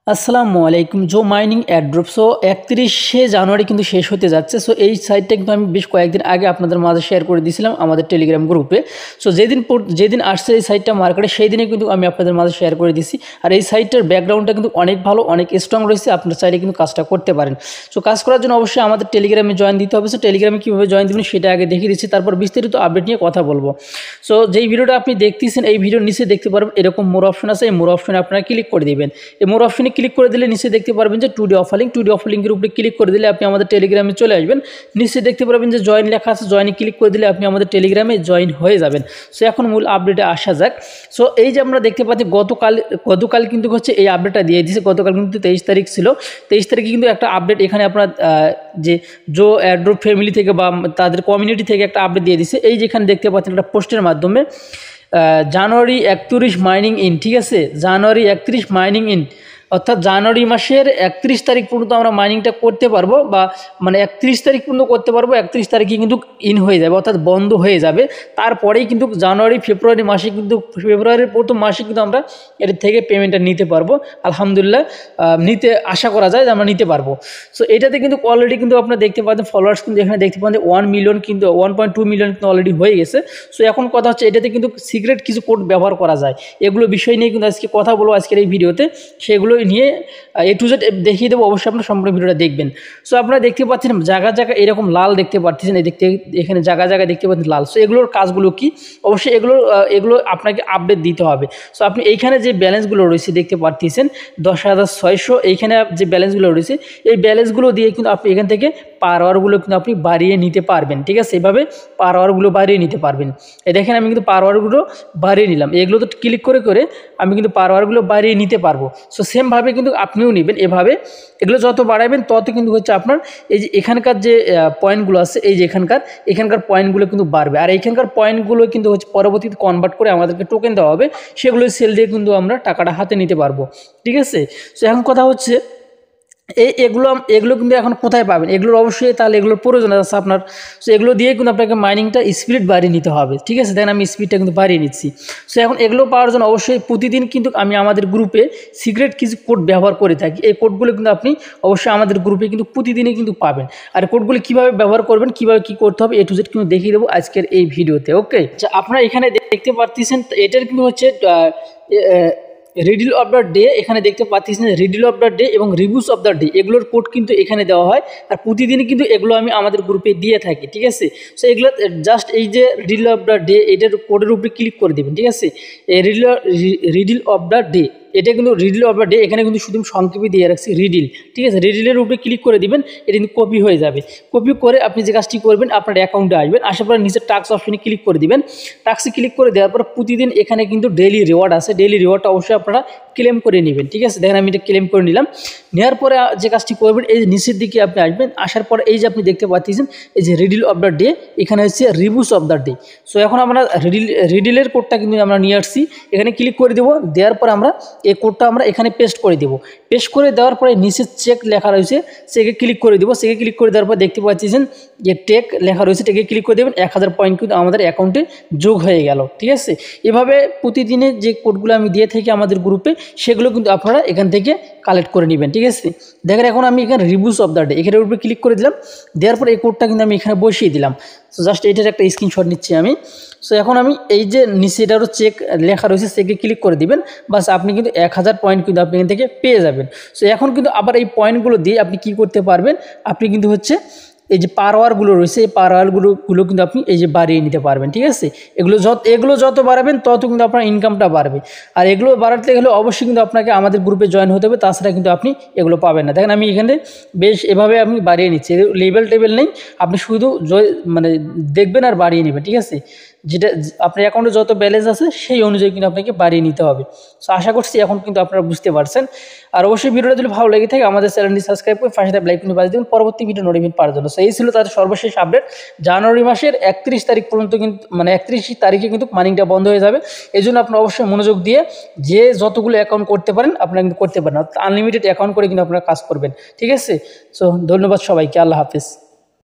আসসালামু আলাইকুম। জো mining airdrop 31শে জানুয়ারি কিন্তু শেষ হতে যাচ্ছে। এই সাইটটা কিন্তু আমি বেশ কয়েকদিন আগে আপনাদের মাঝে শেয়ার করে দিয়েছিলাম আমাদের টেলিগ্রাম গ্রুপে। যেদিন আসছে এই সাইটটা মার্কেটে সেই দিনে কিন্তু আমি আপনাদের মাঝে শেয়ার করে দিয়েছি। আর এই সাইটটার ব্যাকগ্রাউন্ডটা কিন্তু অনেক ভালো, অনেক স্ট্রং রয়েছে। আপনার চাইলে কিন্তু কাজটা করতে পারেন। কাজ করার জন্য অবশ্যই আমাদের টেলিগ্রামে জয়েন দিতে হবে। টেলিগ্রামে কীভাবে জয়েন দেবেন সেটা আগে দেখিয়ে দিচ্ছি, তারপর বিস্তারিত আপডেট নিয়ে কথা বলবো। যেই ভিডিওটা আপনি দেখতেছেন এই ভিডিওর নিচে দেখতে পারবেন এরকম মোর অপশন আছে। এই মোর অপশনে আপনারা ক্লিক করে দিবেন। এই মোর অপশনে ক্লিক করে দিলে নিচে দেখতে পারবেন যে টুডে অফার লিঙ্কের উপরে ক্লিক করে দিলে আপনি আমাদের টেলিগ্রামে চলে আসবেন। নিচে দেখতে পারবেন যে জয়েন লেখা আছে, জয়েনে ক্লিক করে দিলে আপনি আমাদের টেলিগ্রামে জয়েন হয়ে যাবেন। এখন মূল আপডেটে আসা যাক। এই যে আমরা দেখতে পাচ্ছি গতকাল কিন্তু হচ্ছে এই আপডেটটা দিয়ে দিয়েছে। গতকাল কিন্তু 23 তারিখ ছিল। 23 তারিখে কিন্তু একটা আপডেট এখানে আপনার যে জো অ্যাড্রপ ফ্যামিলি থেকে বা তাদের কমিউনিটি থেকে একটা আপডেট দিয়ে দিয়েছে। এই যেখানে দেখতে পাচ্ছেন একটা পোস্টের মাধ্যমে জানুয়ারি 31 মাইনিং ইন, ঠিক আছে, জানুয়ারি 31 মাইনিং ইন, অর্থাৎ জানুয়ারি মাসের 31 তারিখ পর্যন্ত আমরা মাইনিংটা করতে পারবো, বা মানে 31 তারিখ পর্যন্ত করতে পারবো। 31 তারিখে কিন্তু ইন হয়ে যাবে, অর্থাৎ বন্ধ হয়ে যাবে। তারপরেই কিন্তু ফেব্রুয়ারির প্রথম মাসে কিন্তু আমরা এর থেকে পেমেন্টটা নিতে পারবো। আলহামদুলিল্লাহ, আশা করা যায় যে আমরা নিতে পারবো। এটাতে কিন্তু অলরেডি কিন্তু আপনারা দেখতে পাচ্ছেন ফলোয়ার্স কিন্তু এখানে দেখতে পাচ্ছেন 1 মিলিয়ন, কিন্তু 1.2 মিলিয়ন কিন্তু অলরেডি হয়ে গেছে। এখন কথা হচ্ছে এটাতে কিন্তু সিক্রেট কিছু কোড ব্যবহার করা যায়। এগুলো বিষয় নিয়ে কিন্তু আজকে কথা বলবো আজকের এই ভিডিওতে। সেগুলো নিয়ে A to Z দেখিয়ে দেবো, অবশ্যই আপনারা সম্পূর্ণ ভিডিওটা দেখবেন। আপনারা দেখতে পাচ্ছেন জায়গা এরকম লাল দেখতে পাচ্ছেন, এখানে জায়গা দেখতে পাচ্ছেন লাল। এগুলোর কাজগুলো কি, অবশ্যই এগুলো আপনাকে আপডেট দিতে হবে। আপনি এইখানে যে ব্যালেন্সগুলো রয়েছে দেখতে পাচ্ছেন 10,600, এইখানে যে ব্যালেন্সগুলো রয়েছে এই ব্যালেন্সগুলো দিয়ে কিন্তু আপনি এখান থেকে পার আওয়ারগুলো কিন্তু আপনি বাড়িয়ে নিতে পারবেন, ঠিক আছে। এভাবে পার আওয়ারগুলো বাড়িয়ে নিতে পারবেন। দেখেন আমি কিন্তু পার আওয়ারগুলো বাড়িয়ে নিলাম। এগুলো তো ক্লিক করে আমি কিন্তু পার আওয়ারগুলো বাড়িয়ে নিতে পারবো। সেমভাবে কিন্তু আপনিও নেবেন। এভাবে এগুলো যত বাড়াবেন তত কিন্তু হচ্ছে আপনার এই যে এখানকার যে পয়েন্টগুলো আছে, এই যে এখানকার পয়েন্টগুলো কিন্তু বাড়বে। আর এইখানকার পয়েন্টগুলো কিন্তু হচ্ছে পরবর্তীতে কনভার্ট করে আমাদেরকে টোকেন দেওয়া হবে। সেগুলো সেল দিয়ে কিন্তু আমরা টাকাটা হাতে নিতে পারবো, ঠিক আছে। এখন কথা হচ্ছে এগুলো কিন্তু এখন কোথায় পাবেন, এগুলোর অবশ্যই তাহলে এগুলোর প্রয়োজন আছে আপনার। এগুলো দিয়ে কিন্তু আপনাকে মাইনিংটা স্পিড বাড়িয়ে নিতে হবে, ঠিক আছে। দেখেন আমি স্পিডটা কিন্তু বাড়িয়ে নিচ্ছি। এখন এগুলো পাওয়ার জন্য অবশ্যই প্রতিদিন কিন্তু আমি আমাদের গ্রুপে সিক্রেট কিছু কোড ব্যবহার করে থাকি। এই কোডগুলো কিন্তু আপনি অবশ্যই আমাদের গ্রুপে কিন্তু প্রতিদিনই কিন্তু পাবেন। আর কোডগুলো কীভাবে ব্যবহার করবেন, কীভাবে কী করতে হবে A to Z কিন্তু দেখিয়ে দেবো আজকের এই ভিডিওতে। ওকে, আপনারা এখানে দেখতে পাচ্ছেন এটার কিন্তু হচ্ছে রিডিল অফ দ্য ডে, এখানে দেখতে পাচ্ছেন রিডিল অফ দ্য ডে এবং রিভিউস অফ দ্য ডে, এগুলোর কোড কিন্তু এখানে দেওয়া হয়। আর প্রতিদিনই কিন্তু এগুলো আমি আমাদের গ্রুপে দিয়ে থাকি, ঠিক আছে। এগুলো জাস্ট এই যে রিডিল অফ দ্য ডে, এটার কোডের উপরে ক্লিক করে দেবেন, ঠিক আছে। রিডিল অফ দ্য ডে, এটা কিন্তু রিডিল অফ দ্য ডে, এখানে কিন্তু শুধু সংক্ষেপে দিয়ে রাখছি রিডিল, ঠিক আছে। রিডিলের উপরে ক্লিক করে দিবেন, এটা কিন্তু কপি হয়ে যাবে। কপি করে আপনি যে কাজটি করবেন আপনার অ্যাকাউন্টে আসবেন, আসার পরে নিচের টাস্ক অপশনে ক্লিক করে দিবেন। টাস্কে ক্লিক করে দেওয়ার পর প্রতিদিন এখানে কিন্তু ডেইলি রিওয়ার্ড আছে। ডেইলি রিওয়ার্ডটা অবশ্যই আপনারা ক্লেম করে নেবেন, ঠিক আছে। দেখেন আমি এটা ক্লেম করে নিলাম। নেওয়ার পরে যে কাজটি করবেন এই নিচের দিকে আপনি আসবেন। আসার পরে এই যে আপনি দেখতে পাচ্ছেন এই যে রিডিল অফ দ্য ডে, এখানে হচ্ছে রিভিউস অফ দ্য ডে। এখন আমরা রিডিলের কোডটা কিন্তু আমরা নিয়ে আসছি, এখানে ক্লিক করে দেবো। দেওয়ার পর আমরা এই কোডটা আমরা এখানে পেস্ট করে দেবো। পেস্ট করে দেওয়ার পরে নিচে চেক লেখা রয়েছে, সেকে ক্লিক করে দেবো। সেকে ক্লিক করে দেওয়ার পর দেখতে পাচ্ছেন যে টেক লেখা রয়েছে, টেকে ক্লিক করে দেবেন। 1000 পয়েন্ট কিন্তু আমাদের অ্যাকাউন্টে যোগ হয়ে গেল, ঠিক আছে। এভাবে প্রতিদিনের যে কোডগুলো আমি দিয়ে থাকি আমাদের গ্রুপে সেগুলো কিন্তু আপনারা এখান থেকে কালেক্ট করে নেবেন, ঠিক আছে। দেখেন এখন আমি এখানে রিভিউস অফ দ্য ডে এখানের উপরে ক্লিক করে দিলাম। দেওয়ার পর এই কোডটা কিন্তু আমি এখানে বসিয়ে দিলাম। জাস্ট এইটার একটা স্ক্রিনশট নিচ্ছি আমি। এখন আমি এই যে নিচে এটারও চেক লেখা রয়েছে সেকে ক্লিক করে দিবেন। বাস আপনি কিন্তু 1000 পয়েন্ট কিন্তু আপনি এখান থেকে পেয়ে যাবেন। এখন কিন্তু আবার এই পয়েন্টগুলো দিয়ে আপনি কি করতে পারবেন, আপনি কিন্তু হচ্ছে এই যে পার আওয়ারগুলো রয়েছে এই পার আওয়ারগুলো কিন্তু আপনি এই যে বাড়িয়ে নিতে পারবেন, ঠিক আছে। এগুলো যত বাড়াবেন তত কিন্তু আপনার ইনকামটা বাড়বে। আর এগুলো বাড়াতে গেলে অবশ্যই কিন্তু আপনাকে আমাদের গ্রুপে জয়েন হতে হবে, তাছাড়া কিন্তু আপনি এগুলো পাবেন না। দেখেন আমি এখানে বেশ এভাবে আমি বাড়িয়ে নিচ্ছি, লেভেল টেবিল নেই, আপনি শুধু মানে দেখবেন আর বাড়িয়ে নেবেন, ঠিক আছে। যেটা আপনার অ্যাকাউন্টে যত ব্যালেন্স আছে সেই অনুযায়ী কিন্তু আপনাকে বাড়িয়ে নিতে হবে। আশা করছি এখন কিন্তু আপনারা বুঝতে পারছেন। আর অবশ্যই ভিডিওটা যদি ভালো লেগে থাকে আমাদের চ্যানেলটি সাবস্ক্রাইব করে পাশে লাইক কিন্তু বাজিয়ে দেবেন পরবর্তী ভিডিও নোটিফিকেশন পাওয়ার জন্য। এই ছিল তাদের সর্বশেষ আপডেট। জানুয়ারি মাসের 31 তারিখ পর্যন্ত কিন্তু মানে 31 তারিখে কিন্তু মাইনিংটা বন্ধ হয়ে যাবে। এই জন্য আপনারা অবশ্যই মনোযোগ দিয়ে যে যতগুলো অ্যাকাউন্ট করতে পারেন আপনারা কিন্তু করতে পারেন, আনলিমিটেড অ্যাকাউন্ট করে কিন্তু আপনারা কাজ করবেন, ঠিক আছে। ধন্যবাদ সবাইকে, আল্লাহ হাফেজ।